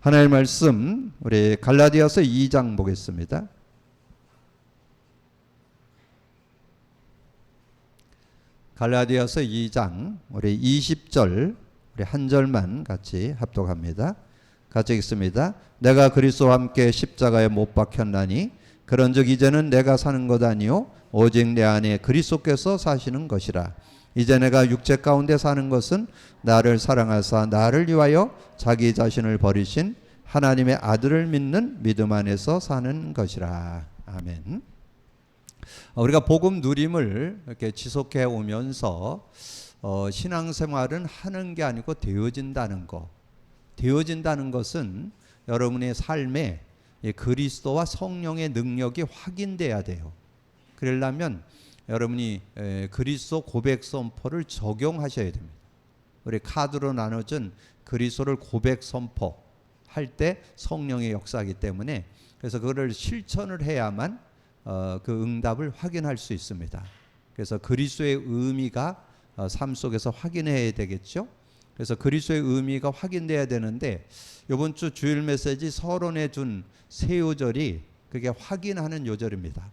하나님의 말씀 우리 갈라디아서 2장 보겠습니다. 갈라디아서 2장 우리 20절 우리 한 절만 같이 합독합니다. 같이 읽습니다. 내가 그리스도와 함께 십자가에 못 박혔나니 그런즉 이제는 내가 사는 것 아니요 오직 내 안에 그리스도께서 사시는 것이라. 이제 내가 육체 가운데 사는 것은 나를 사랑하사 나를 위하여 자기 자신을 버리신 하나님의 아들을 믿는 믿음 안에서 사는 것이라. 아멘. 우리가 복음 누림을 이렇게 지속해 오면서 신앙생활은 하는 게 아니고 되어진다는 것. 되어진다는 것은 여러분의 삶에 그리스도와 성령의 능력이 확인돼야 돼요. 그러려면 여러분이 그리스도 고백 선포를 적용하셔야 됩니다. 우리 카드로 나눠준 그리스도를 고백 선포할 때 성령의 역사이기 때문에 그래서 그거를 실천을 해야만 그 응답을 확인할 수 있습니다. 그래서 그리스도의 의미가 삶 속에서 확인해야 되겠죠. 그래서 그리스도의 의미가 확인돼야 되는데 이번 주 주일 메시지 서론에 준 세 요절이 그게 확인하는 요절입니다.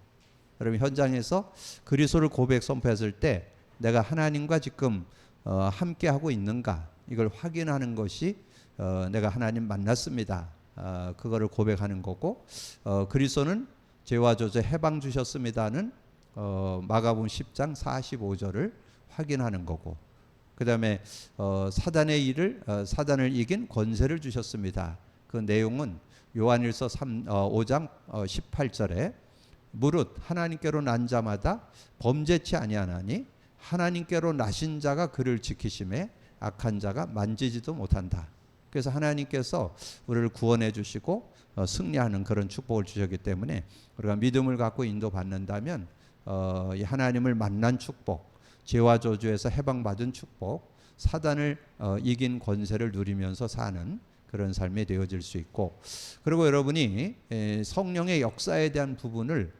여러분 현장에서 그리스도를 고백 선포했을 때 내가 하나님과 지금 함께 하고 있는가 이걸 확인하는 것이 내가 하나님 만났습니다. 그거를 고백하는 거고 그리스도는 죄와 저주 해방 주셨습니다는 마가복음 10장 45절을 확인하는 거고 그 다음에 사단의 일을 사단을 이긴 권세를 주셨습니다. 그 내용은 요한일서 5장 18절에 무릇 하나님께로 난 자마다 범죄치 아니하나니 하나님께로 나신 자가 그를 지키심에 악한 자가 만지지도 못한다. 그래서 하나님께서 우리를 구원해 주시고 승리하는 그런 축복을 주셨기 때문에 우리가 믿음을 갖고 인도받는다면 이 하나님을 만난 축복, 죄와 저주에서 해방받은 축복, 사단을 이긴 권세를 누리면서 사는 그런 삶이 되어질 수 있고 그리고 여러분이 성령의 역사에 대한 부분을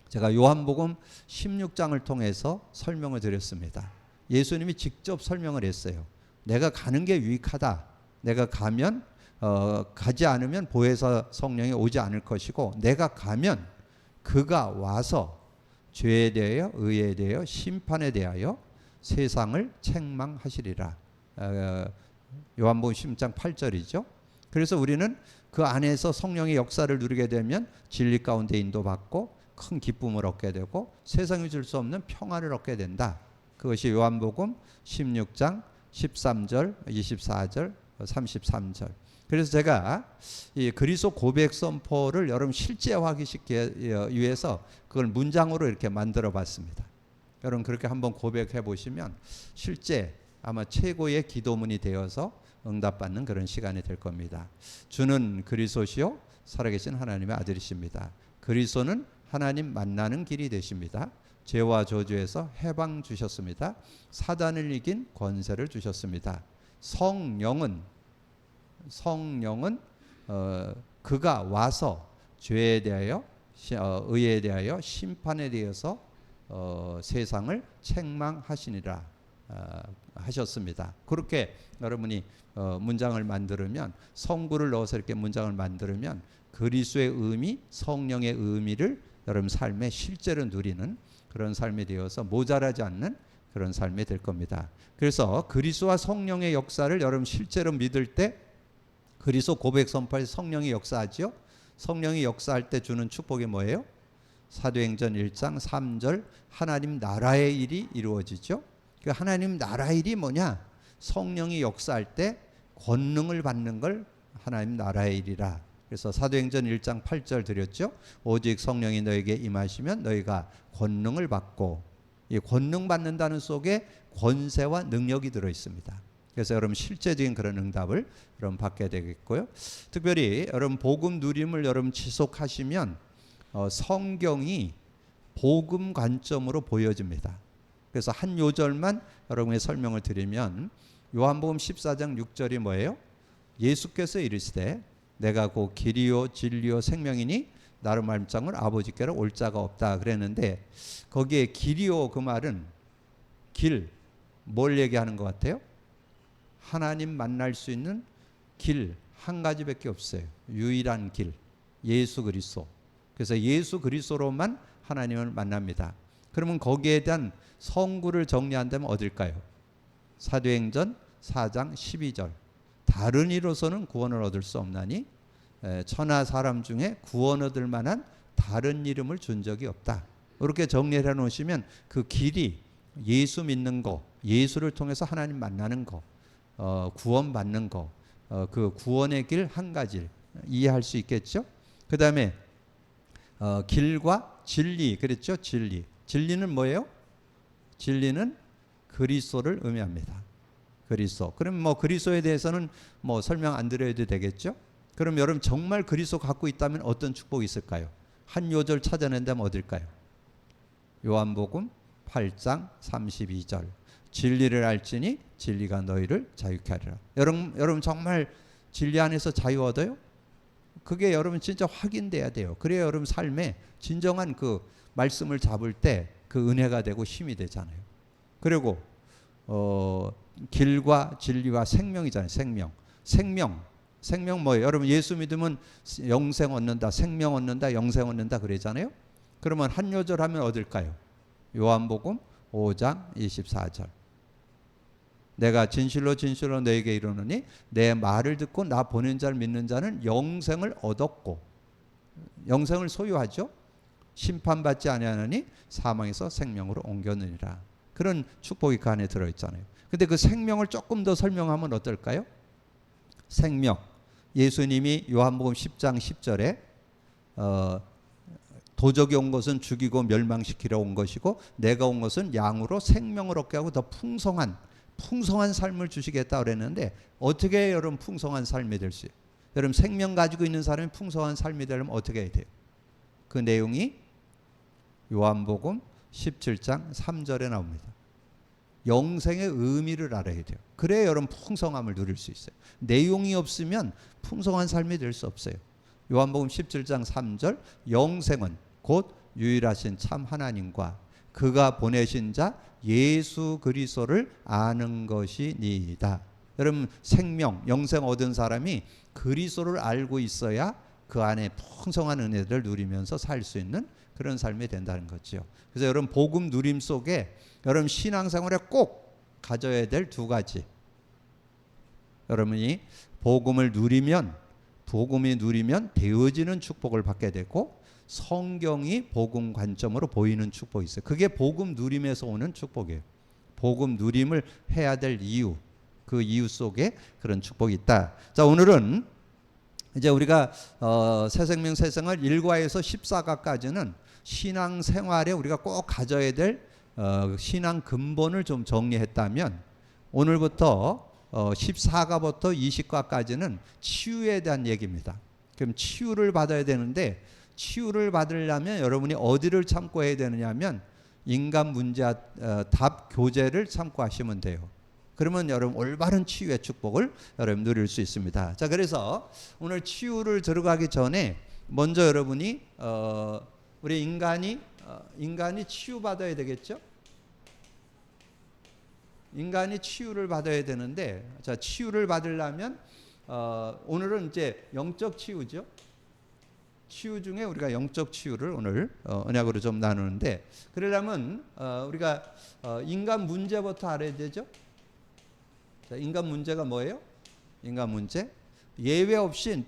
제가 요한복음 16장을 통해서 설명을 드렸습니다. 예수님이 직접 설명을 했어요. 내가 가는 게 유익하다. 내가 가면 가지 않으면 보혜사 성령이 오지 않을 것이고 내가 가면 그가 와서 죄에 대하여 의에 대하여 심판에 대하여 세상을 책망하시리라. 요한복음 16장 8절이죠. 그래서 우리는 그 안에서 성령의 역사를 누리게 되면 진리 가운데 인도받고 큰 기쁨을 얻게 되고 세상이 줄 수 없는 평안을 얻게 된다. 그것이 요한복음 16장 13절, 24절, 33절. 그래서 제가 이 그리스도 고백 선포를 여러분 실제화하기 위해서 그걸 문장으로 이렇게 만들어 봤습니다. 여러분 그렇게 한번 고백해 보시면 실제 아마 최고의 기도문이 되어서 응답받는 그런 시간이 될 겁니다. 주는 그리스도시요 살아계신 하나님의 아들이십니다. 그리스도는 하나님 만나는 길이 되십니다. 죄와 저주에서 해방 주셨습니다. 사단을 이긴 권세를 주셨습니다. 성령은 그가 와서 죄에 대하여 의에 대하여 심판에 대해서 세상을 책망하시니라 하셨습니다. 그렇게 여러분이 문장을 만들면 성구를 넣어서 이렇게 문장을 만들면 그리스도의 의미, 성령의 의미를 여러분 삶에 실제로 누리는 그런 삶이 되어서 모자라지 않는 그런 삶이 될 겁니다. 그래서 그리스도와 성령의 역사를 여러분 실제로 믿을 때 그리스도 고백 선포에 성령이 역사하죠. 성령이 역사할 때 주는 축복이 뭐예요? 사도행전 1장 3절 하나님 나라의 일이 이루어지죠. 그 하나님 나라의 일이 뭐냐? 성령이 역사할 때 권능을 받는 걸 하나님 나라의 일이라. 그래서 사도행전 1장 8절 드렸죠. 오직 성령이 너에게 임하시면 너희가 권능을 받고 이 권능 받는다는 속에 권세와 능력이 들어 있습니다. 그래서 여러분 실제적인 그런 응답을 여러분 받게 되겠고요. 특별히 여러분 복음 누림을 여러분 지속하시면 성경이 복음 관점으로 보여집니다. 그래서 한 요절만 여러분의 설명을 드리면 요한복음 14장 6절이 뭐예요? 예수께서 이르시되 내가 곧 길이요 진리요 생명이니 나로 말미암아 아버지께로 올 자가 없다 그랬는데 거기에 길이요 그 말은 길 뭘 얘기하는 것 같아요? 하나님 만날 수 있는 길, 한 가지밖에 없어요. 유일한 길, 예수 그리스도. 그래서 예수 그리스도로만 하나님을 만납니다. 그러면 거기에 대한 성구를 정리한다면 어딜까요? 사도행전 4장 12절. 다른 이로서는 구원을 얻을 수 없나니 천하 사람 중에 구원 얻을 만한 다른 이름을 준 적이 없다. 이렇게 정리를 해놓으시면 그 길이 예수 믿는 거, 예수를 통해서 하나님 만나는 거, 구원받는 거, 그 구원의 길 한 가지를 이해할 수 있겠죠. 그 다음에 길과 진리, 그랬죠. 진리는 뭐예요? 진리는 그리스도를 의미합니다. 그리스도. 그럼 뭐 그리스도에 대해서는 뭐 설명 안 드려도 되겠죠. 그럼 여러분 정말 그리스도 갖고 있다면 어떤 축복이 있을까요? 한 요절 찾아낸다면 어딜까요? 요한복음 8장 32절. 진리를 알지니 진리가 너희를 자유케 하리라. 여러분 정말 진리 안에서 자유 얻어요? 그게 여러분 진짜 확인돼야 돼요. 그래야 여러분 삶에 진정한 그 말씀을 잡을 때 그 은혜가 되고 힘이 되잖아요. 그리고 길과 진리와 생명이잖아요. 생명 뭐예요? 여러분 예수 믿으면 영생 얻는다, 생명 얻는다, 영생 얻는다 그러잖아요. 그러면 한 요절 하면 어딜까요? 요한복음 5장 24절. 내가 진실로 너에게 이르노니 내 말을 듣고 나 보낸 자를 믿는 자는 영생을 얻었고, 영생을 소유하죠. 심판받지 아니하느니 사망에서 생명으로 옮겼느니라. 그런 축복이 그 안에 들어있잖아요. 근데 그 생명을 조금 더 설명하면 어떨까요? 생명. 예수님이 요한복음 10장 10절에 도적이 온 것은 죽이고 멸망시키러 온 것이고 내가 온 것은 양으로 생명을 얻게 하고 더 풍성한 삶을 주시겠다 그랬는데 어떻게 여러분 풍성한 삶이 될 수 있어요? 여러분 생명 가지고 있는 사람이 풍성한 삶이 되려면 어떻게 해야 돼요? 그 내용이 요한복음 17장 3절에 나옵니다. 영생의 의미를 알아야 돼요. 그래야 여러분 풍성함을 누릴 수 있어요. 내용이 없으면 풍성한 삶이 될 수 없어요. 요한복음 17장 3절. 영생은 곧 유일하신 참 하나님과 그가 보내신 자 예수 그리스도를 아는 것이니이다. 여러분 생명, 영생 얻은 사람이 그리스도를 알고 있어야 그 안에 풍성한 은혜를 누리면서 살 수 있는 그런 삶이 된다는 거죠. 그래서 여러분 복음 누림 속에 여러분 신앙생활에 꼭 가져야 될 두 가지. 여러분이 복음이 누리면 되어지는 축복을 받게 되고 성경이 복음 관점으로 보이는 축복이 있어요. 그게 복음 누림에서 오는 축복이에요. 복음 누림을 해야 될 이유, 그 이유 속에 그런 축복이 있다. 자, 오늘은 이제 우리가 새생명 새생활 1과에서 14과까지는 신앙생활에 우리가 꼭 가져야 될 신앙 근본을 좀 정리했다면 오늘부터 14과부터 20과까지는 치유에 대한 얘기입니다. 그럼 치유를 받아야 되는데 치유를 받으려면 여러분이 어디를 참고해야 되느냐 하면 인간 문제 답 교재를 참고하시면 돼요. 그러면 여러분 올바른 치유의 축복을 여러분 누릴 수 있습니다. 자, 그래서 오늘 치유를 들어가기 전에 먼저 여러분이 우리 인간이 치유받아야 되겠죠? 인간이 치유를 받아야 되는데, 자, 치유를 받으려면 오늘은 이제 영적 치유죠. 치유 중에 우리가 영적 치유를 오늘 언약으로 좀 나누는데, 그러려면 우리가 인간 문제부터 알아야 되죠. 자, 인간 문제가 뭐예요? 인간 문제 예외 없이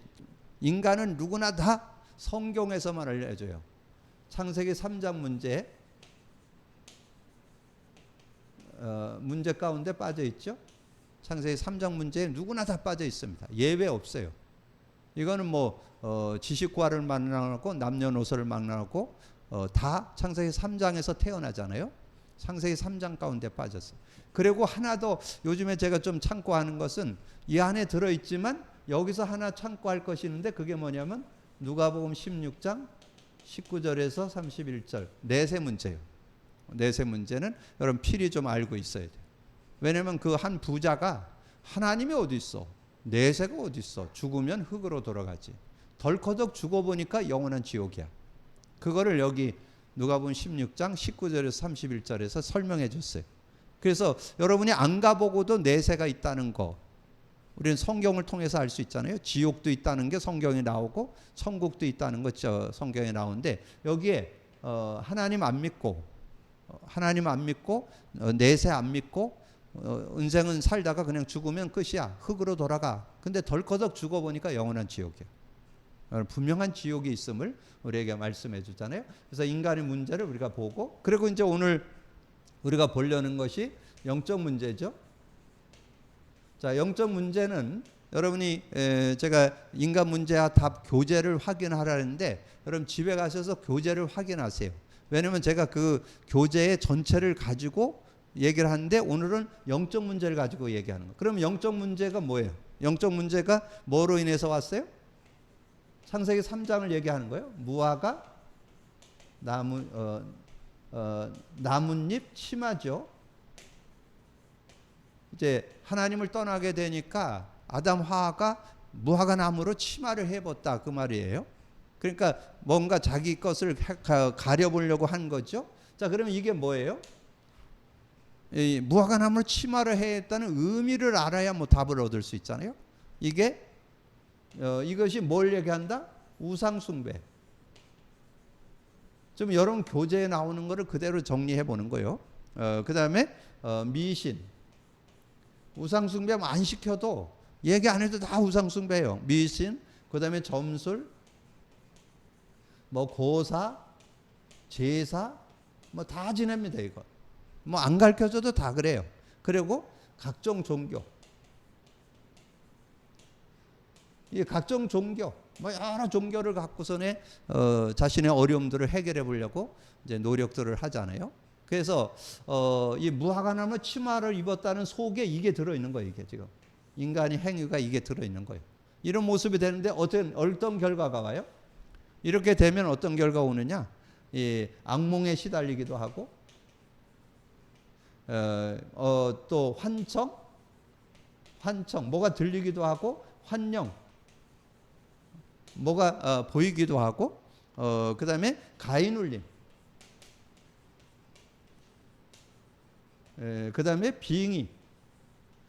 인간은 누구나 다 성경에서만 알려줘요. 창세기 3장 문제 가운데 빠져 있죠. 창세기 3장 문제에 누구나 다 빠져 있습니다. 예외 없어요. 이거는 뭐 지식과를 만나고 남녀노소를 만나고 다 창세기 3장에서 태어나잖아요. 창세기 3장 가운데 빠졌어요. 그리고 하나 더 요즘에 제가 좀 참고하는 것은 이 안에 들어있지만 여기서 하나 참고할 것이 있는데 그게 뭐냐면 누가복음 16장 19절에서 31절 내세 문제예요. 내세 문제는 여러분 필히 좀 알고 있어야 돼요. 왜냐하면 그 한 부자가 하나님이 어디 있어? 내세가 어디 있어? 죽으면 흙으로 돌아가지. 덜커덕 죽어보니까 영원한 지옥이야. 그거를 여기 누가복음 16장 19절에서 31절에서 설명해 줬어요. 그래서 여러분이 안 가보고도 내세가 있다는 거, 우리는 성경을 통해서 알 수 있잖아요. 지옥도 있다는 게 성경에 나오고 천국도 있다는 것 성경에 나오는데 여기에 하나님 안 믿고 내세 안 믿고 인생은 살다가 그냥 죽으면 끝이야. 흙으로 돌아가. 근데 덜커덕 죽어보니까 영원한 지옥이야. 분명한 지옥이 있음을 우리에게 말씀해 주잖아요. 그래서 인간의 문제를 우리가 보고, 그리고 이제 오늘 우리가 보려는 것이 영적 문제죠. 자, 영적 문제는 여러분이 제가 인간 문제와 답 교재를 확인하라는데 여러분 집에 가셔서 교재를 확인하세요. 왜냐면 제가 그 교재의 전체를 가지고 얘기를 하는데 오늘은 영적 문제를 가지고 얘기하는 거예요. 그럼 영적 문제가 뭐예요? 영적 문제가 뭐로 인해서 왔어요? 창세기 3장을 얘기하는 거예요. 무화과, 나뭇잎, 치마죠. 이제 하나님을 떠나게 되니까 아담 하와가 무화과 나무로 치마를 해봤다 그 말이에요. 그러니까 뭔가 자기 것을 가려보려고 한 거죠. 자, 그러면 이게 뭐예요? 이 무화과 나무로 치마를 했다는 의미를 알아야 뭐 답을 얻을 수 있잖아요. 이것이 뭘 얘기한다? 우상 숭배. 좀 여러분 교재에 나오는 거를 그대로 정리해 보는 거예요. 그 다음에 미신. 우상 숭배 안 시켜도 얘기 안 해도 다 우상 숭배예요. 미신, 그 다음에 점술, 뭐 고사, 제사, 뭐 다 지냅니다 이거. 뭐 안 가르쳐줘도 다 그래요. 그리고 각종 종교. 이 각종 종교, 뭐 여러 종교를 갖고서는 자신의 어려움들을 해결해 보려고 이제 노력들을 하잖아요. 그래서 이 무화과 나무 치마를 입었다는 속에 이게 들어 있는 거예요. 이게 지금 인간의 행위가 이게 들어 있는 거예요. 이런 모습이 되는데 어떤 결과가 와요? 이렇게 되면 어떤 결과가 오느냐? 이 악몽에 시달리기도 하고, 또 환청, 뭐가 들리기도 하고, 환영, 뭐가 보이기도 하고, 그 다음에 가인울림, 그 다음에 빙의.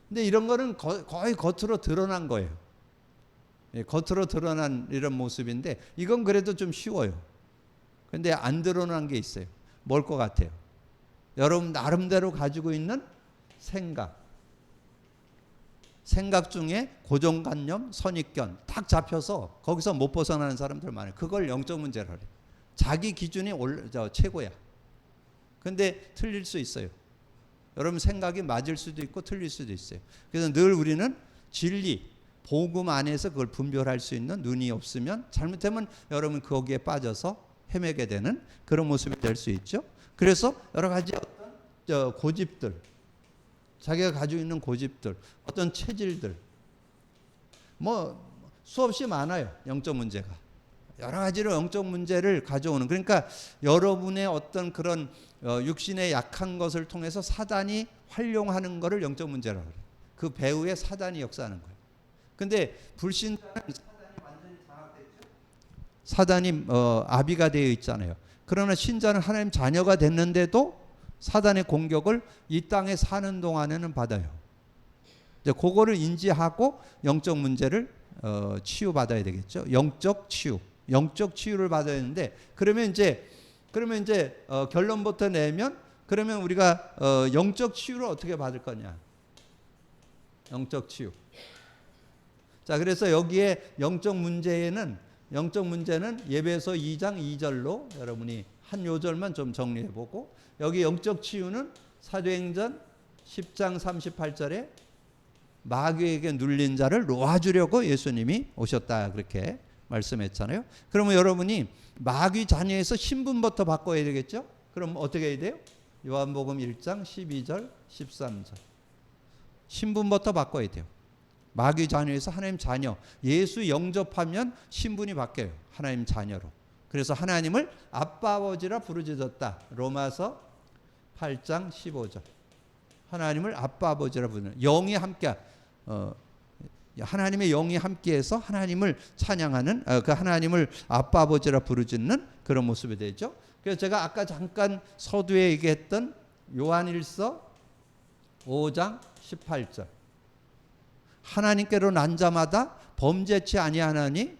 근데 이런 거는 거의 겉으로 드러난 거예요. 겉으로 드러난 이런 모습인데 이건 그래도 좀 쉬워요. 근데 안 드러난 게 있어요. 뭘 것 같아요? 여러분 나름대로 가지고 있는 생각 중에 고정관념, 선입견 딱 잡혀서 거기서 못 벗어나는 사람들 많아요. 그걸 영적 문제라 그래요. 자기 기준이 최고야. 근데 틀릴 수 있어요. 여러분 생각이 맞을 수도 있고 틀릴 수도 있어요. 그래서 늘 우리는 진리, 복음 안에서 그걸 분별할 수 있는 눈이 없으면 잘못하면 여러분 거기에 빠져서 헤매게 되는 그런 모습이 될 수 있죠. 그래서 여러 가지 어떤 고집들, 자기가 가지고 있는 고집들, 어떤 체질들, 뭐 수없이 많아요. 영적 문제가. 여러 가지로 영적 문제를 가져오는. 그러니까 여러분의 어떤 그런 육신의 약한 것을 통해서 사단이 활용하는 것을 영적 문제라고 해요. 그 배후에 사단이 역사하는 거예요. 근데 불신자는 사단이 완전히 장악됐죠. 사단이 아비가 되어 있잖아요. 그러나 신자는 하나님 자녀가 됐는데도 사단의 공격을 이 땅에 사는 동안에는 받아요. 이제 그거를 인지하고 영적 문제를 치유받아야 되겠죠. 영적 치유를 받아야 되는데 그러면 이제 결론부터 내면 그러면 우리가 영적 치유를 어떻게 받을 거냐? 영적 치유. 자, 그래서 여기에 영적 문제는 예배서 2장 2절로 여러분이 한 요절만 좀 정리해 보고 여기 영적 치유는 사도행전 10장 38절에 마귀에게 눌린 자를 놓아주려고 예수님이 오셨다 그렇게 말씀했잖아요. 그러면 여러분이 마귀 자녀에서 신분부터 바꿔야 되겠죠? 그럼 어떻게 해야 돼요? 요한복음 1장 12절 13절 신분부터 바꿔야 돼요. 마귀 자녀에서 하나님 자녀, 예수 영접하면 신분이 바뀌어요. 하나님 자녀로. 그래서 하나님을 아빠 아버지라 부르짖었다. 로마서 8장 15절. 하나님을 아빠 아버지라 부르는 영이 함께 하나님의 영이 함께해서 하나님을 찬양하는 그 하나님을 아빠 아버지라 부르짖는 그런 모습이 되죠. 그래서 제가 아까 잠깐 서두에 얘기했던 요한일서 5장 18절. 하나님께로 난 자마다 범죄치 아니하나니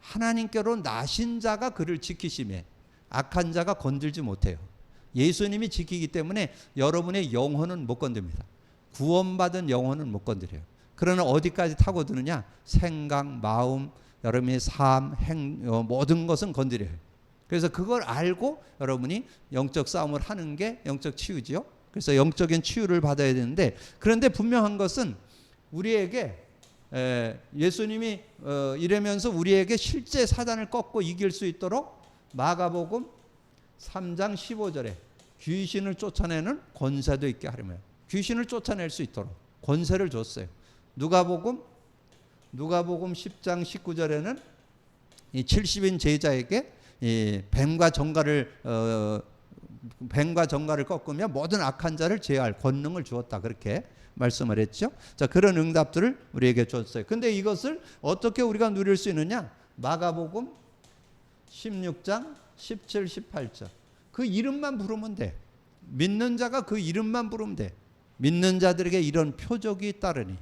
하나님께로 나신 자가 그를 지키심에 악한 자가 건들지 못해요. 예수님이 지키기 때문에 여러분의 영혼은 못 건듭니다. 구원받은 영혼은 못 건드려요. 그러나 어디까지 타고드느냐? 생각, 마음, 여러분의 삶, 모든 것은 건드려요. 그래서 그걸 알고 여러분이 영적 싸움을 하는 게 영적 치유지요. 그래서 영적인 치유를 받아야 되는데, 그런데 분명한 것은 우리에게 예수님이 이러면서 우리에게 실제 사단을 꺾고 이길 수 있도록 마가복음 3장 15절에 귀신을 쫓아내는 권세도 있게 하려면, 귀신을 쫓아낼 수 있도록 권세를 줬어요. 누가복음 10장 19절에는 이 70인 제자에게 이 뱀과 정갈을 꺾으며 모든 악한 자를 제어할 권능을 주었다, 그렇게 말씀을 했죠. 자, 그런 응답들을 우리에게 줬어요. 근데 이것을 어떻게 우리가 누릴 수 있느냐? 마가복음 16장 17, 18절. 그 이름만 부르면 돼. 믿는 자가 그 이름만 부르면 돼. 믿는 자들에게 이런 표적이 따르니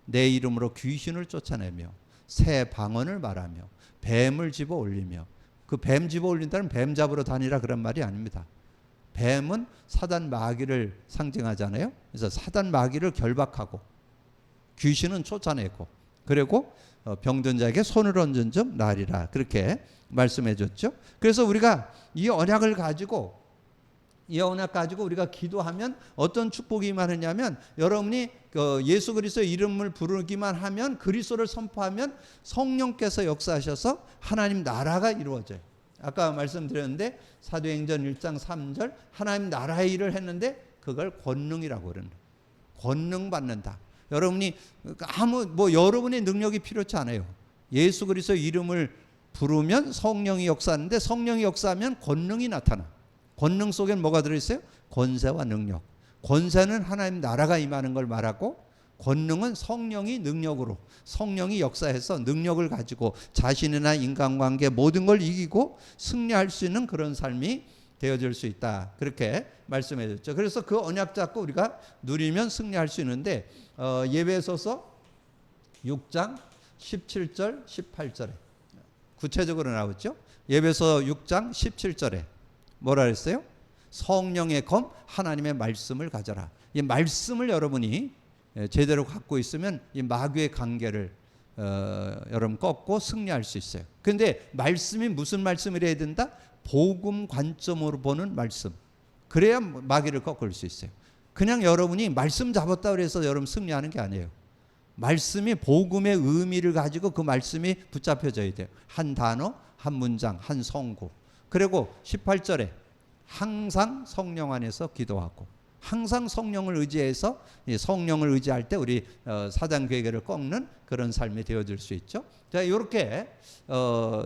내 이름으로 귀신을 쫓아내며 새 방언을 말하며 뱀을 집어 올리며, 그 뱀 집어 올린다는 뱀 잡으러 다니라 그런 말이 아닙니다. 뱀은 사단 마귀를 상징하잖아요. 그래서 사단 마귀를 결박하고 귀신은 쫓아내고, 그리고 병든 자에게 손을 얹은 즉 나으리라, 그렇게 말씀해 줬죠. 그래서 우리가 이 언약을 가지고 우리가 기도하면 어떤 축복이 임하느냐면, 여러분이 예수 그리스도의 이름을 부르기만 하면, 그리스도를 선포하면 성령께서 역사하셔서 하나님 나라가 이루어져요. 아까 말씀드렸는데 사도행전 1장 3절 하나님 나라의 일을 했는데 그걸 권능이라고 그러는, 권능 받는다. 여러분이 여러분의 능력이 필요치 않아요. 예수 그리스도의 이름을 부르면 성령이 역사하는데, 성령이 역사하면 권능이 나타나. 권능 속엔 뭐가 들어있어요? 권세와 능력. 권세는 하나님 나라가 임하는 걸 말하고, 권능은 성령이 능력으로, 성령이 역사해서 능력을 가지고 자신이나 인간관계 모든 걸 이기고 승리할 수 있는 그런 삶이 되어질 수 있다, 그렇게 말씀해 줬죠. 그래서 그 언약 잡고 우리가 누리면 승리할 수 있는데, 예배소서 6장 17절 18절에 구체적으로 나오죠. 예배소 6장 17절에 뭐라 그랬어요? 성령의 검 하나님의 말씀을 가져라. 이 말씀을 여러분이 제대로 갖고 있으면 이 마귀의 관계를 여러분 꺾고 승리할 수 있어요. 그런데 말씀이 무슨 말씀을 해야 된다? 복음 관점으로 보는 말씀. 그래야 마귀를 꺾을 수 있어요. 그냥 여러분이 말씀 잡았다 그래서 여러분 승리하는 게 아니에요. 말씀이 복음의 의미를 가지고 그 말씀이 붙잡혀져야 돼요. 한 단어, 한 문장, 한 성구. 그리고 18절에 항상 성령 안에서 기도하고, 항상 성령을 의지해서, 성령을 의지할 때 우리 사단 괴계를 꺾는 그런 삶이 되어질 수 있죠. 자, 이렇게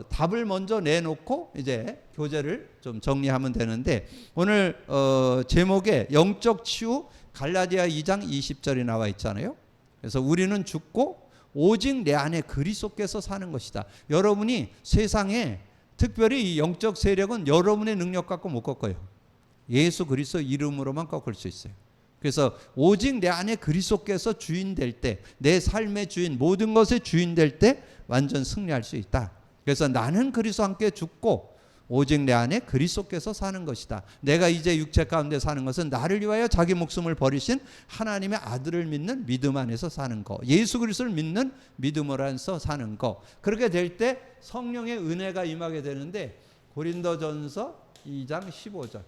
답을 먼저 내놓고 이제 교재를 좀 정리하면 되는데, 오늘 제목에 영적 치유 갈라디아 2장 20절이 나와 있잖아요. 그래서 우리는 죽고 오직 내 안에 그리스도께서 사는 것이다. 여러분이 세상에 특별히 이 영적 세력은 여러분의 능력 갖고 못 꺾어요. 예수 그리스도 이름으로만 꺾을 수 있어요. 그래서 오직 내 안에 그리스도께서 주인 될 때, 내 삶의 주인, 모든 것의 주인 될 때 완전 승리할 수 있다. 그래서 나는 그리스도와 함께 죽고 오직 내 안에 그리스도께서 사는 것이다. 내가 이제 육체 가운데 사는 것은 나를 위하여 자기 목숨을 버리신 하나님의 아들을 믿는 믿음 안에서 사는 거, 예수 그리스도를 믿는 믿음 안에서 사는 거. 그렇게 될 때 성령의 은혜가 임하게 되는데, 고린도전서 2장 15절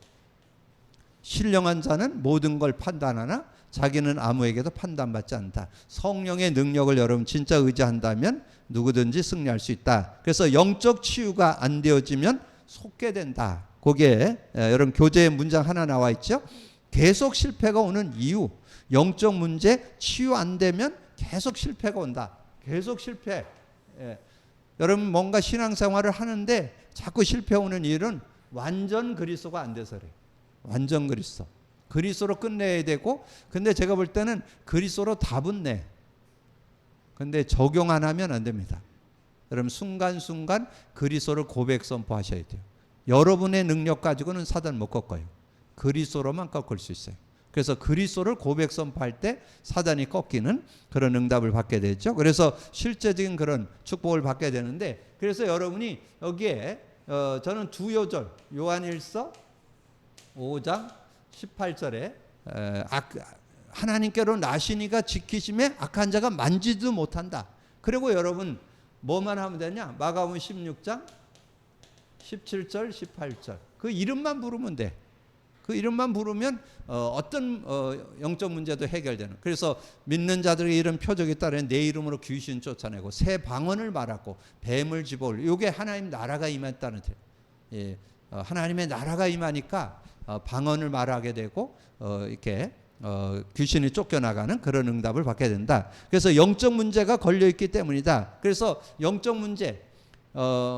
신령한 자는 모든 걸 판단하나 자기는 아무에게도 판단받지 않는다. 성령의 능력을 여러분 진짜 의지한다면 누구든지 승리할 수 있다. 그래서 영적 치유가 안 되어지면 속게 된다. 거기에 여러분 교재에 문장 하나 나와 있죠. 계속 실패가 오는 이유, 영적 문제 치유 안 되면 계속 실패가 온다. 계속 실패. 여러분 뭔가 신앙생활을 하는데 자꾸 실패 오는 일은 완전 그리스도가 안 돼서 그래요. 완전 그리스도로 끝내야 되고, 근데 제가 볼 때는 그리스도로 답은 내. 근데 적용 안 하면 안 됩니다. 여러분 순간순간 그리스도를 고백 선포하셔야 돼요. 여러분의 능력 가지고는 사단 못 꺾어요. 그리스도로만 꺾을 수 있어요. 그래서 그리스도를 고백 선포할 때 사단이 꺾이는 그런 응답을 받게 되죠. 그래서 실제적인 그런 축복을 받게 되는데, 그래서 여러분이 여기에 저는 두 요절, 요한일서 5장 18절에 하나님께로 나시니가 지키심에 악한 자가 만지지도 못한다. 그리고 여러분 뭐만 하면 되냐? 마가복음 16장 17절 18절 그 이름만 부르면 돼. 그 이름만 부르면 어떤 영적 문제도 해결되는. 그래서 믿는 자들의 이름 표적에 따라 내 이름으로 귀신 쫓아내고 새 방언을 말하고 뱀을 집어올. 이게 하나님 나라가 임했다는 뜻. 예, 하나님의 나라가 임하니까 방언을 말하게 되고 이렇게 귀신이 쫓겨나가는 그런 응답을 받게 된다. 그래서 영적 문제가 걸려 있기 때문이다. 그래서 영적 문제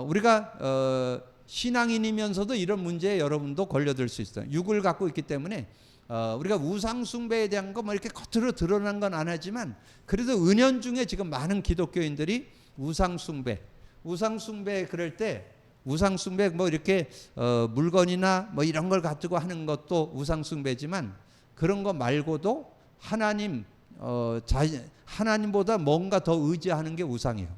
우리가 신앙인이면서도 이런 문제에 여러분도 걸려들 수 있어요. 육을 갖고 있기 때문에 우리가 우상 숭배에 대한 거 뭐 이렇게 겉으로 드러난 건 안 하지만 그래도 은연중에 지금 많은 기독교인들이 우상 숭배 그럴 때 우상 숭배 뭐 이렇게 물건이나 뭐 이런 걸 가지고 하는 것도 우상 숭배지만 그런 거 말고도 하나님보다 뭔가 더 의지하는 게 우상이에요.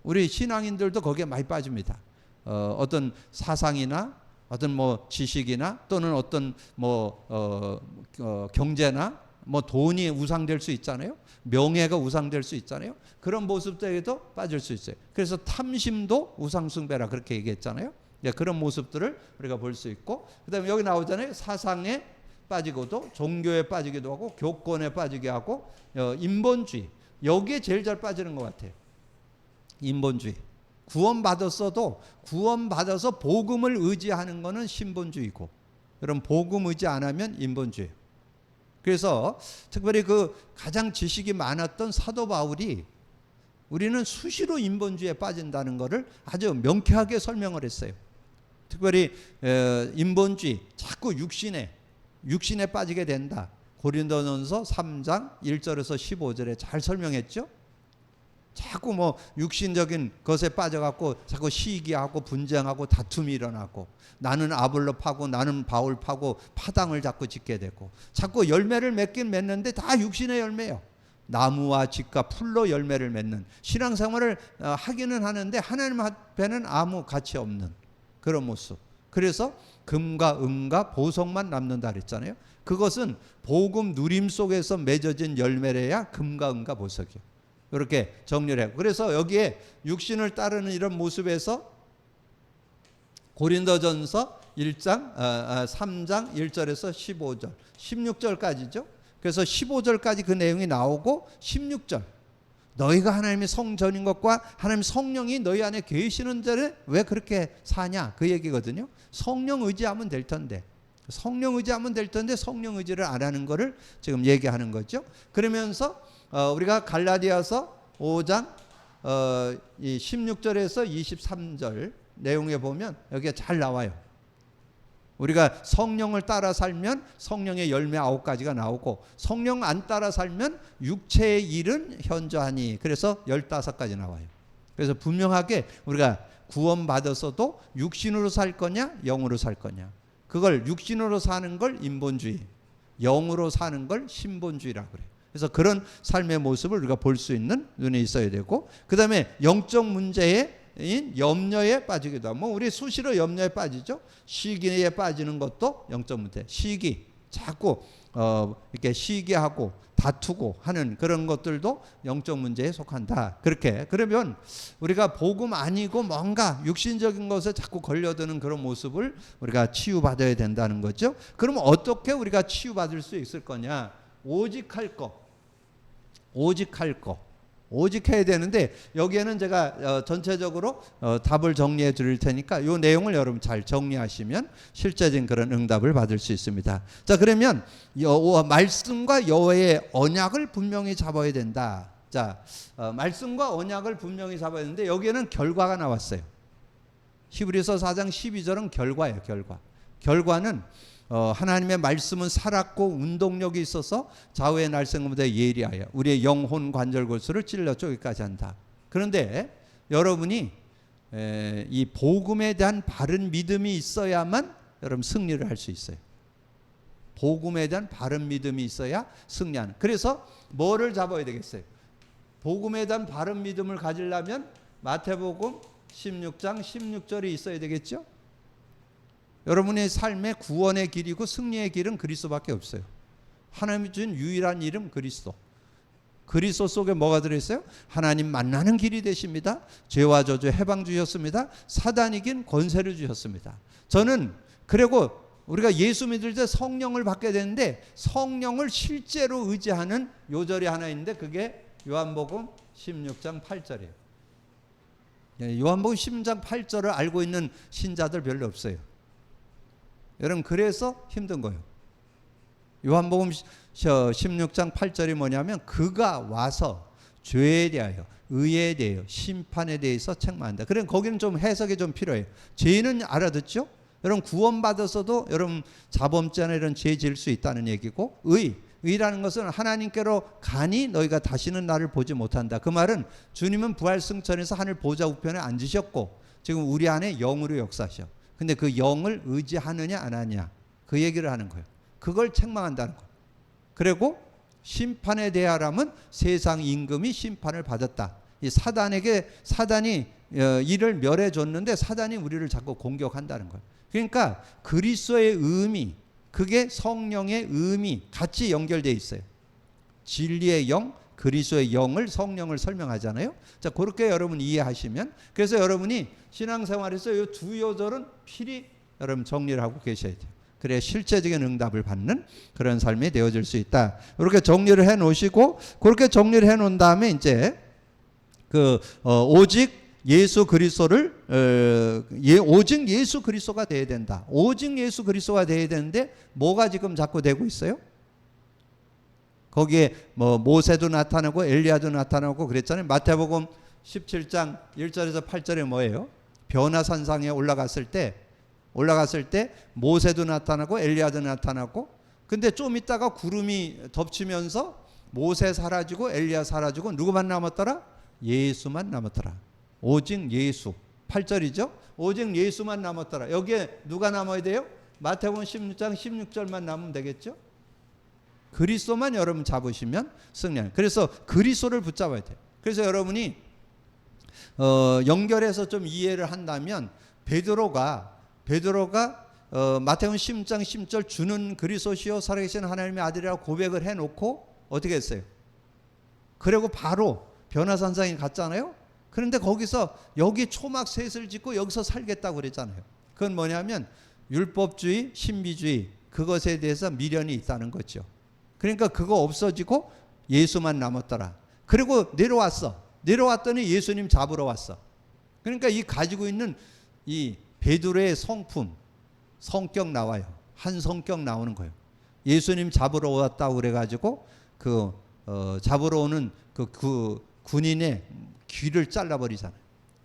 우리 신앙인들도 거기에 많이 빠집니다. 어떤 사상이나 어떤 뭐 지식이나 또는 어떤 뭐 경제나 뭐 돈이 우상될 수 있잖아요. 명예가 우상될 수 있잖아요. 그런 모습들에도 빠질 수 있어요. 그래서 탐심도 우상숭배라 그렇게 얘기했잖아요. 네, 그런 모습들을 우리가 볼 수 있고, 그다음에 여기 나오잖아요. 사상에 빠지고도 종교에 빠지기도 하고 교권에 빠지게 하고 인본주의, 여기에 제일 잘 빠지는 것 같아요. 인본주의. 구원받아서 복음을 의지하는 것은 신본주의고, 그럼 복음 의지 안 하면 인본주의. 그래서 특별히 그 가장 지식이 많았던 사도 바울이 우리는 수시로 인본주의에 빠진다는 것을 아주 명쾌하게 설명을 했어요. 특별히 인본주의, 자꾸 육신에 빠지게 된다. 고린도전서 3장 1절에서 15절에 잘 설명했죠. 자꾸 뭐 육신적인 것에 빠져갖고 자꾸 시기하고 분쟁하고 다툼이 일어나고, 나는 아볼로 파고 나는 바울 파고 파당을 자꾸 짓게 되고, 자꾸 열매를 맺긴 맺는데 다 육신의 열매예요. 나무와 집과 풀로 열매를 맺는 신앙생활을 하기는 하는데 하나님 앞에는 아무 가치 없는 그런 모습. 그래서 금과 은과 보석만 남는다 그랬잖아요. 그것은 복음 누림 속에서 맺어진 열매래야 금과 은과 보석이에요. 이렇게 정리를 해요. 그래서 여기에 육신을 따르는 이런 모습에서 고린도전서 3장 1절에서 15절, 16절까지죠. 그래서 15절까지 그 내용이 나오고 16절, 너희가 하나님의 성전인 것과 하나님 성령이 너희 안에 계시는 자를 왜 그렇게 사냐, 그 얘기거든요. 성령 의지하면 될 텐데 성령 의지를 안 하는 거를 지금 얘기하는 거죠. 그러면서 우리가 갈라디아서 5장 16절에서 23절 내용에 보면 여기에 잘 나와요. 우리가 성령을 따라 살면 성령의 열매 9가지가 나오고, 성령 안 따라 살면 육체의 일은 현저하니, 그래서 15가지 나와요. 그래서 분명하게 우리가 구원받아서도 육신으로 살 거냐 영으로 살 거냐, 그걸 육신으로 사는 걸 인본주의, 영으로 사는 걸 신본주의라고 그래요. 그래서 그런 삶의 모습을 우리가 볼 수 있는 눈이 있어야 되고, 그 다음에 영적 문제에 염려에 빠지기도 하고, 우리 수시로 염려에 빠지죠. 시기에 빠지는 것도 영적 문제. 시기, 자꾸 이렇게 시기하고 다투고 하는 그런 것들도 영적 문제에 속한다. 그렇게 그러면 우리가 복음 아니고 뭔가 육신적인 것에 자꾸 걸려드는 그런 모습을 우리가 치유받아야 된다는 거죠. 그러면 어떻게 우리가 치유받을 수 있을 거냐? 오직 할 오직 해야 되는데, 여기에는 제가 전체적으로 답을 정리해 드릴 테니까 이 내용을 여러분 잘 정리하시면 실제적인 그런 응답을 받을 수 있습니다. 자, 그러면 말씀과 여호와의 언약을 분명히 잡아야 된다. 자, 말씀과 언약을 분명히 잡아야 되는데 여기에는 결과가 나왔어요. 히브리서 4장 12절은 결과예요. 결과는 하나님의 말씀은 살았고 운동력이 있어서 좌우의 날쌘금보다 예리하여 우리의 영혼 관절 골수를 찔러 쪼기까지 한다. 그런데 여러분이 이 복음에 대한 바른 믿음이 있어야만 여러분 승리를 할 수 있어요. 복음에 대한 바른 믿음이 있어야 승리하는. 그래서 뭐를 잡아야 되겠어요? 복음에 대한 바른 믿음을 가지려면 마태복음 16장 16절이 있어야 되겠죠? 여러분의 삶의 구원의 길이고 승리의 길은 그리스도밖에 없어요. 하나님이 준 유일한 이름 그리스도. 그리스도 속에 뭐가 들어있어요? 하나님 만나는 길이 되십니다. 죄와 저주 해방 주셨습니다. 사단 이긴 권세를 주셨습니다. 저는 그리고 우리가 예수 믿을 때 성령을 받게 되는데 성령을 실제로 의지하는 요절이 하나 있는데 그게 요한복음 16장 8절이에요. 요한복음 16장 8절을 알고 있는 신자들 별로 없어요. 여러분 그래서 힘든 거예요. 요한복음 16장 8절이 뭐냐면 그가 와서 죄에 대하여 의에 대하여 심판에 대해서 책망한다. 그럼 거기는 좀 해석이 좀 필요해요. 죄는 알아듣죠? 여러분 구원받아서도 여러분 자범죄나 이런 죄 지을 수 있다는 얘기고 의라는 것은 하나님께로 가니 너희가 다시는 나를 보지 못한다. 그 말은 주님은 부활 승천에서 하늘 보좌 우편에 앉으셨고 지금 우리 안에 영으로 역사하셔. 근데 그 영을 의지하느냐 안 하느냐 그 얘기를 하는 거예요. 그걸 책망한다는 거예요. 그리고 심판에 대하라면 세상 임금이 심판을 받았다. 이 사단이 이를 멸해 줬는데 사단이 우리를 자꾸 공격한다는 거예요. 그러니까 그리스도의 의미, 그게 성령의 의미 같이 연결되어 있어요. 진리의 영, 그리스도의 영을 성령을 설명하잖아요. 자, 그렇게 여러분 이해하시면 그래서 여러분이 신앙생활에서 이 두 요절은 필히 여러분 정리를 하고 계셔야 돼요. 그래야 실제적인 응답을 받는 그런 삶이 되어질 수 있다. 이렇게 정리를 해 놓으시고 그렇게 정리를 해 놓은 다음에 이제 오직 예수 그리스도를 오직 예수 그리스도가 돼야 된다. 오직 예수 그리스도가 돼야 되는데 뭐가 지금 자꾸 되고 있어요? 거기에 뭐 모세도 나타나고 엘리야도 나타나고 그랬잖아요. 마태복음 17장 1절에서 8절에 뭐예요? 변화산상에 올라갔을 때 모세도 나타나고 엘리야도 나타나고 근데 좀 있다가 구름이 덮치면서 모세 사라지고 엘리야 사라지고 누구만 남았더라? 예수만 남았더라. 오직 예수. 8절이죠. 오직 예수만 남았더라. 여기에 누가 남아야 돼요? 마태복음 16장 16절만 남으면 되겠죠. 그리스도만 여러분 잡으시면 승리하는. 그래서 그리스도를 붙잡아야 돼요. 그래서 여러분이 연결해서 좀 이해를 한다면 베드로가 마태복음 16장 10절 주는 그리스도시요 살아계신 하나님의 아들이라고 고백을 해놓고 어떻게 했어요? 그리고 바로 변화산상에 갔잖아요. 그런데 거기서 여기 초막 셋을 짓고 여기서 살겠다고 그랬잖아요. 그건 뭐냐면 율법주의, 신비주의 그것에 대해서 미련이 있다는 거죠. 그러니까 그거 없어지고 예수만 남았더라. 그리고 내려왔더니 예수님 잡으러 왔어. 그러니까 이 가지고 있는 이 베드로의 성격 나와요. 한 성격 나오는 거예요. 예수님 잡으러 왔다고 그래가지고 잡으러 오는 그 군인의 귀를 잘라버리잖아요.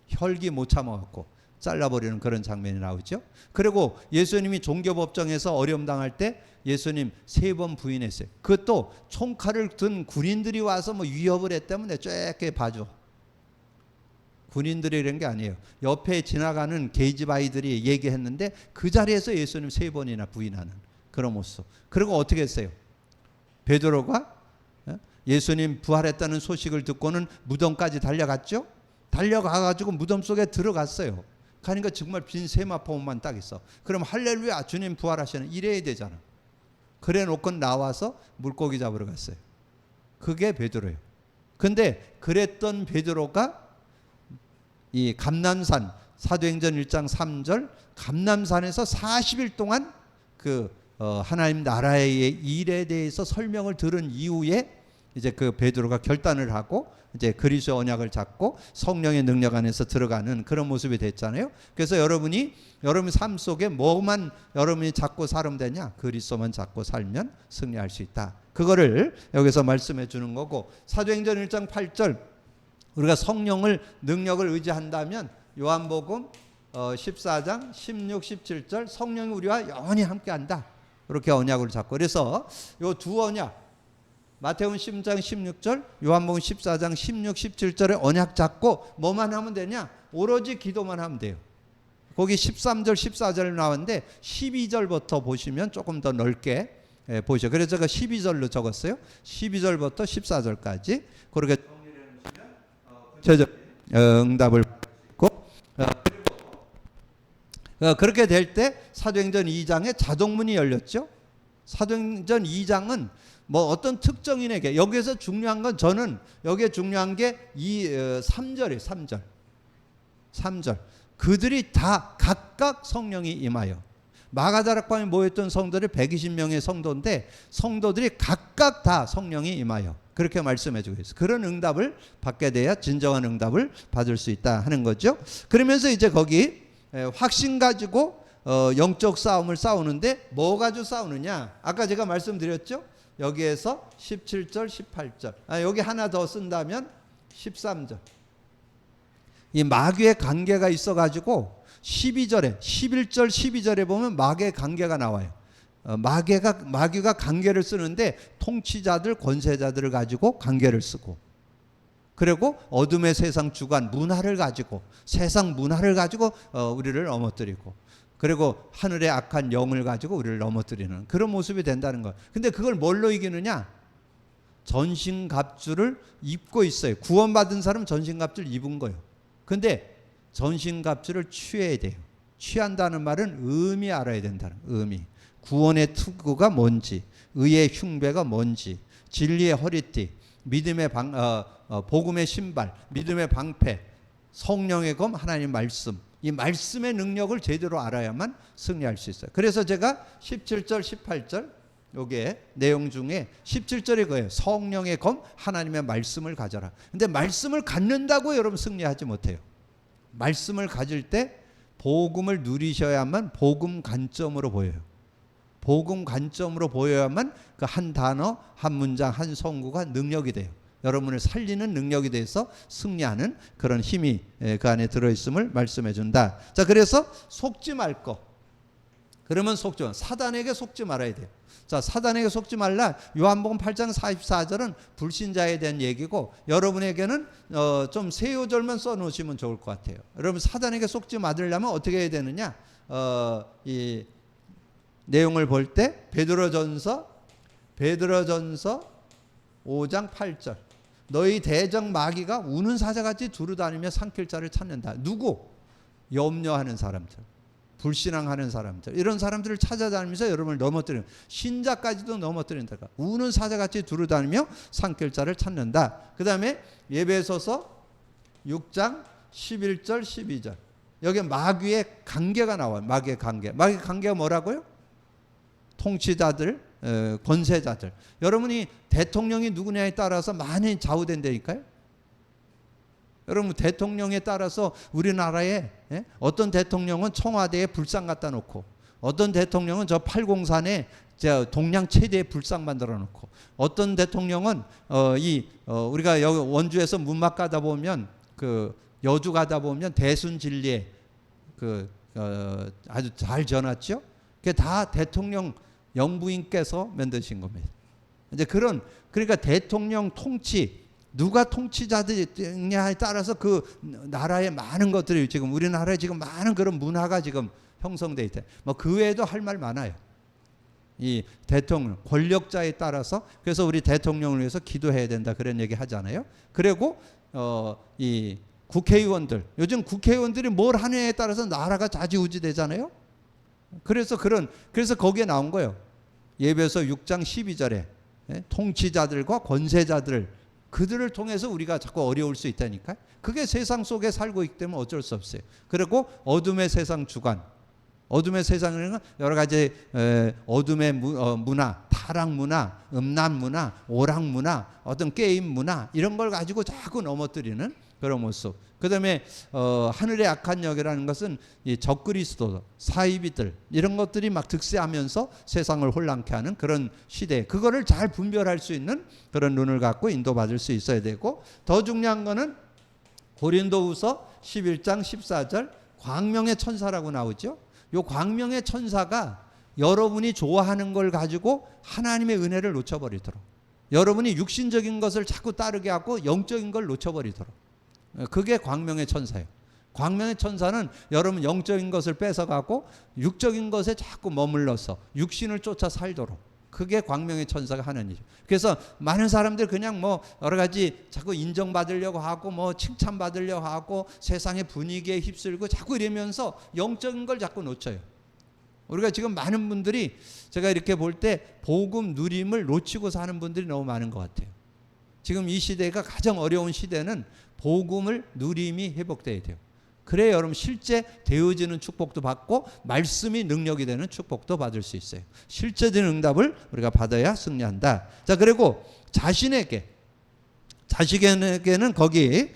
혈기 못 참아갖고 잘라버리는 그런 장면이 나오죠. 그리고 예수님이 종교법정에서 어려움 당할 때 예수님 3번 부인했어요. 그것도 총칼을 든 군인들이 와서 뭐 위협을 했다면 쬐게 봐줘. 군인들이 이런 게 아니에요. 옆에 지나가는 게이지바이들이 얘기했는데 그 자리에서 예수님 3번이나 부인하는 그런 모습. 그리고 어떻게 했어요? 베드로가 예수님 부활했다는 소식을 듣고는 무덤까지 달려갔죠. 달려가가지고 무덤 속에 들어갔어요. 가니까 정말 빈 세마포만 딱 있어. 그럼 할렐루야 주님 부활하시는 이래야 되잖아. 그래 놓고 나와서 물고기 잡으러 갔어요. 그게 베드로예요. 근데 그랬던 베드로가 이 감람산 사도행전 1장 3절 감람산에서 40일 동안 하나님 나라의 일에 대해서 설명을 들은 이후에 이제 그 베드로가 결단을 하고 이제 그리스도 언약을 잡고 성령의 능력 안에서 들어가는 그런 모습이 됐잖아요. 그래서 여러분 삶 속에 뭐만 여러분이 잡고 살면 되냐? 그리스도만 잡고 살면 승리할 수 있다. 그거를 여기서 말씀해 주는 거고 사도행전 1장 8절 우리가 성령을 능력을 의지한다면 요한복음 14장 16, 17절 성령이 우리와 영원히 함께한다. 이렇게 언약을 잡고 그래서 요 두 언약 마태복음 10장 16절 요한복음 14장 16, 17절에 언약 잡고 뭐만 하면 되냐? 오로지 기도만 하면 돼요. 거기 13절 14절 나왔는데 12절부터 보시면 조금 더 넓게 보시죠. 그래서 제가 12절로 적었어요. 12절부터 14절까지 그렇게 구체적 응답을 받고 그렇게 될 때 사도행전 2장에 자동문이 열렸죠. 사도행전 2장은 뭐 어떤 특정인에게, 여기에서 중요한 건, 저는 여기에 중요한 게 3절이에요. 3절. 그들이 다 각각 성령이 임하여. 마가다락방에 모였던 성도들이 120명의 성도인데 성도들이 각각 다 성령이 임하여 그렇게 말씀해 주고 있어요. 그런 응답을 받게 돼야 진정한 응답을 받을 수 있다 하는 거죠. 그러면서 이제 거기 확신 가지고 영적 싸움을 싸우는데 뭐 가지고 싸우느냐? 아까 제가 말씀드렸죠. 여기에서 17절, 18절. 여기 하나 더 쓴다면 13절. 이 마귀의 관계가 있어가지고 12절에 11절 12절에 보면 마귀의 관계가 나와요. 마귀가 관계를 쓰는데 통치자들 권세자들을 가지고 관계를 쓰고, 그리고 어둠의 세상 주관 문화를 가지고 세상 문화를 가지고 우리를 넘어뜨리고, 그리고 하늘의 악한 영을 가지고 우리를 넘어뜨리는 그런 모습이 된다는 거예요. 근데 그걸 뭘로 이기느냐? 전신갑주를 입고 있어요. 구원받은 사람은 전신갑주를 입은 거예요. 근데 전신갑주를 취해야 돼요. 취한다는 말은 의미 알아야 된다는 의미. 구원의 투구가 뭔지, 의의 흉배가 뭔지, 진리의 허리띠, 믿음의 복음의 신발, 믿음의 방패, 성령의 검, 하나님 말씀. 이 말씀의 능력을 제대로 알아야만 승리할 수 있어요. 그래서 제가 17절, 18절 요게 내용 중에 17절에 그거예요. 성령의 검, 하나님의 말씀을 가져라. 근데 말씀을 갖는다고 여러분 승리하지 못해요. 말씀을 가질 때 복음을 누리셔야만 복음 관점으로 보여요. 복음 관점으로 보여야만 그 한 단어, 한 문장, 한 성구가 능력이 돼요. 여러분을 살리는 능력이 돼서 승리하는 그런 힘이 그 안에 들어있음을 말씀해 준다. 자, 그래서 속지 말 거. 그러면 속지 마. 사단에게 속지 말아야 돼요. 자, 사단에게 속지 말라. 요한복음 8장 44절은 불신자에 대한 얘기고, 여러분에게는 좀 세 요절만 써놓으시면 좋을 것 같아요. 여러분 사단에게 속지 말으려면 어떻게 해야 되느냐? 이 내용을 볼 때 베드로전서 5장 8절. 너희 대적 마귀가 우는 사자같이 두루다니며 삼킬 자를 찾는다. 누구? 염려하는 사람들, 불신앙하는 사람들, 이런 사람들을 찾아다니면서 여러분을 넘어뜨리는, 신자까지도 넘어뜨린다. 우는 사자같이 두루다니며 삼킬 자를 찾는다. 그 다음에 예배소서 6장 11절 12절. 여기 마귀의 관계가 나와요. 마귀의 관계가 뭐라고요? 통치자들, 권세자들. 여러분이 대통령이 누구냐에 따라서 많이 좌우된다니까요. 여러분 대통령에 따라서 우리나라에 어떤 대통령은 청와대에 불상 갖다 놓고, 어떤 대통령은 저 팔공산에 동양 최대의 불상 만들어 놓고, 어떤 대통령은 우리가 여기 원주에서 문막 가다 보면, 그 여주 가다 보면 대순진리에 아주 잘 지어놨죠. 그게 다 대통령 영부인께서 만드신 겁니다. 이제 그러니까 대통령 통치, 누가 통치자들이냐에 따라서 그 나라의 많은 것들이, 지금 우리나라에 지금 많은 그런 문화가 지금 형성돼 있대. 뭐 그 외에도 할 말 많아요. 이 대통령, 권력자에 따라서. 그래서 우리 대통령을 위해서 기도해야 된다, 그런 얘기 하잖아요. 그리고 이 국회의원들, 요즘 국회의원들이 뭘 하느냐에 따라서 나라가 좌지우지 되잖아요. 그래서 거기에 나온 거예요. 예배서 6장 12절에 통치자들과 권세자들을, 그들을 통해서 우리가 자꾸 어려울 수 있다니까. 그게 세상 속에 살고 있기 때문에 어쩔 수 없어요. 그리고 어둠의 세상 주관, 어둠의 세상에는 여러 가지 어둠의 문화, 타락 문화, 음란 문화, 오락 문화, 어떤 게임 문화, 이런 걸 가지고 자꾸 넘어뜨리는 그런 모습. 그 다음에 하늘의 악한 영이라는 것은 이 적그리스도, 사이비들, 이런 것들이 막 득세하면서 세상을 혼란케 하는 그런 시대. 그거를 잘 분별할 수 있는 그런 눈을 갖고 인도받을 수 있어야 되고, 더 중요한 거는 고린도후서 11장 14절 광명의 천사라고 나오죠. 요 광명의 천사가 여러분이 좋아하는 걸 가지고 하나님의 은혜를 놓쳐버리도록, 여러분이 육신적인 것을 자꾸 따르게 하고 영적인 걸 놓쳐버리도록, 그게 광명의 천사예요. 광명의 천사는 여러분 영적인 것을 뺏어가고 육적인 것에 자꾸 머물러서 육신을 쫓아 살도록, 그게 광명의 천사가 하는 일이죠. 그래서 많은 사람들 그냥 뭐 여러 가지 자꾸 인정받으려고 하고 뭐 칭찬받으려고 하고 세상의 분위기에 휩쓸고 자꾸 이러면서 영적인 걸 자꾸 놓쳐요. 우리가 지금 많은 분들이 제가 이렇게 볼 때 복음 누림을 놓치고 사는 분들이 너무 많은 것 같아요. 지금 이 시대가 가장 어려운 시대는 복음을 누림이 회복돼야 돼요. 그래야 여러분 실제 되어지는 축복도 받고 말씀이 능력이 되는 축복도 받을 수 있어요. 실제적인 응답을 우리가 받아야 승리한다. 자, 그리고 자식에게는 거기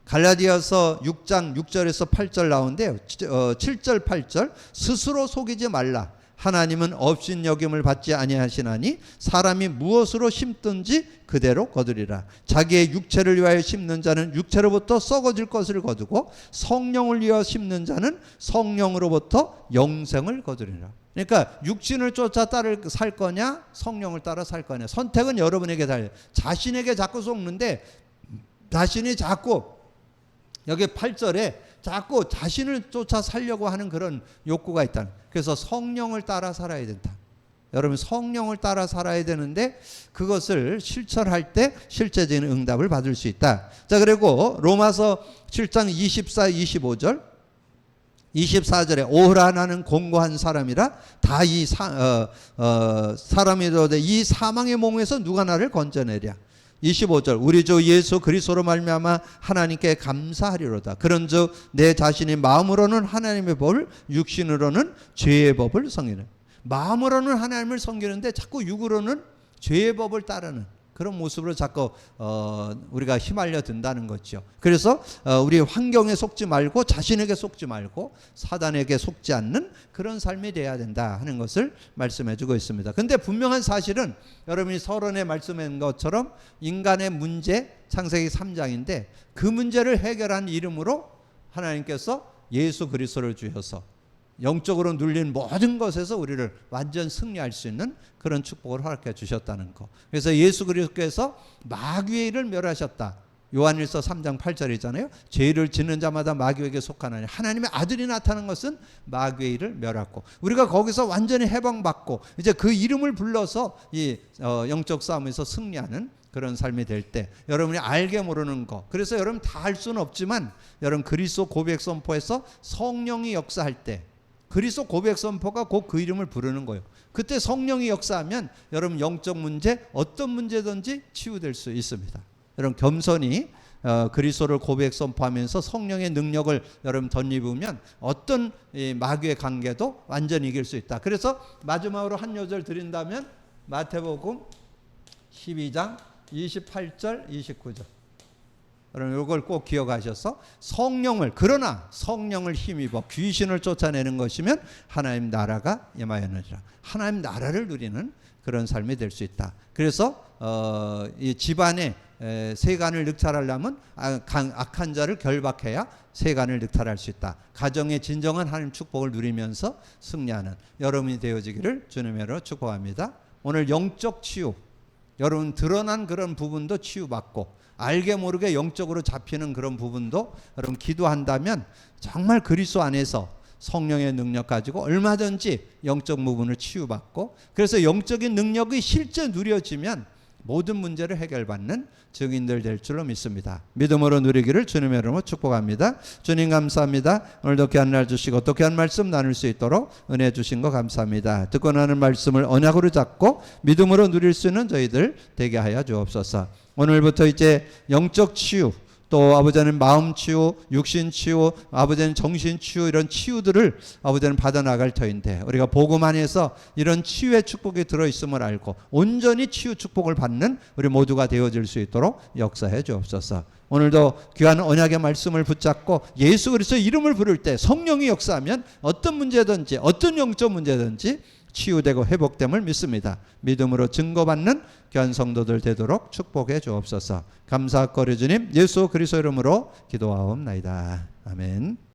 갈라디아서 6장 6절에서 8절 나오는데요. 7절 8절 스스로 속이지 말라. 하나님은 업신여김을 받지 아니하시나니 사람이 무엇으로 심든지 그대로 거두리라. 자기의 육체를 위하여 심는 자는 육체로부터 썩어질 것을 거두고 성령을 위하여 심는 자는 성령으로부터 영생을 거두리라. 그러니까 육신을 쫓아 살 거냐 성령을 따라 살 거냐, 선택은 여러분에게 달려요. 자신에게 자꾸 속는데 자신이 자꾸 여기 8절에 자꾸 자신을 쫓아 살려고 하는 그런 욕구가 있다. 그래서 성령을 따라 살아야 된다. 여러분 성령을 따라 살아야 되는데 그것을 실천할 때 실제적인 응답을 받을 수 있다. 자, 그리고 로마서 7장 24, 25절 24절에 오라 나는 공고한 사람이라 다 이 사람이로되 이 사망의 몸에서 누가 나를 건져내랴. 25절 우리 주 예수 그리스도로 말미암아 하나님께 감사하리로다. 그런즉 내 자신이 마음으로는 하나님의 법을 육신으로는 죄의 법을 섬기는, 마음으로는 하나님을 섬기는데 자꾸 육으로는 죄의 법을 따르는 그런 모습으로 자꾸 우리가 휘말려 든다는 거죠. 그래서 우리 환경에 속지 말고 자신에게 속지 말고 사단에게 속지 않는 그런 삶이 돼야 된다 하는 것을 말씀해 주고 있습니다. 근데 분명한 사실은 여러분이 서론에 말씀한 것처럼 인간의 문제 창세기 3장인데 그 문제를 해결한 이름으로 하나님께서 예수 그리스도를 주셔서 영적으로 눌린 모든 것에서 우리를 완전 승리할 수 있는 그런 축복을 허락해 주셨다는 거. 그래서 예수 그리스도께서 마귀의 일을 멸하셨다. 요한일서 3장 8절이잖아요. 죄를 짓는 자마다 마귀에게 속하나니 하나님의 아들이 나타난 것은 마귀의 일을 멸하고 우리가 거기서 완전히 해방받고 이제 그 이름을 불러서 이 영적 싸움에서 승리하는 그런 삶이 될 때 여러분이 알게 모르는 거, 그래서 여러분 다 할 수는 없지만 여러분 그리스도 고백 선포에서 성령이 역사할 때 그리스도 고백 선포가 곧 그 이름을 부르는 거예요. 그때 성령이 역사하면 여러분 영적 문제 어떤 문제든지 치유될 수 있습니다. 여러분 겸손히 그리스도를 고백 선포하면서 성령의 능력을 여러분 덧입으면 어떤 마귀의 관계도 완전히 이길 수 있다. 그래서 마지막으로 한 요절 드린다면 마태복음 12장 28절 29절 여러분 이걸 꼭 기억하셔서 그러나 성령을 힘입어 귀신을 쫓아내는 것이면 하나님 나라가 임하였느니라. 하나님 나라를 누리는 그런 삶이 될 수 있다. 그래서 이 집안에 세간을 늑탈하려면 악한 자를 결박해야 세간을 늑탈할 수 있다. 가정의 진정한 하나님 축복을 누리면서 승리하는 여러분이 되어지기를 주님으로 축복합니다. 오늘 영적 치유, 여러분 드러난 그런 부분도 치유받고 알게 모르게 영적으로 잡히는 그런 부분도 여러분 기도한다면 정말 그리스도 안에서 성령의 능력 가지고 얼마든지 영적 부분을 치유받고 그래서 영적인 능력이 실제 누려지면 모든 문제를 해결받는 증인들 될 줄로 믿습니다. 믿음으로 누리기를 주님의 이름으로 축복합니다. 주님 감사합니다. 오늘도 귀한 날 주시고 또 귀한 말씀 나눌 수 있도록 은혜 주신 거 감사합니다. 듣고 나는 말씀을 언약으로 잡고 믿음으로 누릴 수 있는 저희들 되게 하여 주옵소서. 오늘부터 이제 영적 치유, 또 아버지는 마음 치유, 육신 치유, 아버지는 정신 치유, 이런 치유들을 아버지는 받아 나갈 터인데 우리가 복음 안에서 이런 치유의 축복이 들어있음을 알고 온전히 치유 축복을 받는 우리 모두가 되어질 수 있도록 역사해 주옵소서. 오늘도 귀한 언약의 말씀을 붙잡고 예수 그리스도의 이름을 부를 때 성령이 역사하면 어떤 문제든지 어떤 영적 문제든지 치유되고 회복됨을 믿습니다. 믿음으로 증거받는 귀한 성도들 되도록 축복해 주옵소서. 감사하고 주님 예수 그리스도 이름으로 기도하옵나이다. 아멘.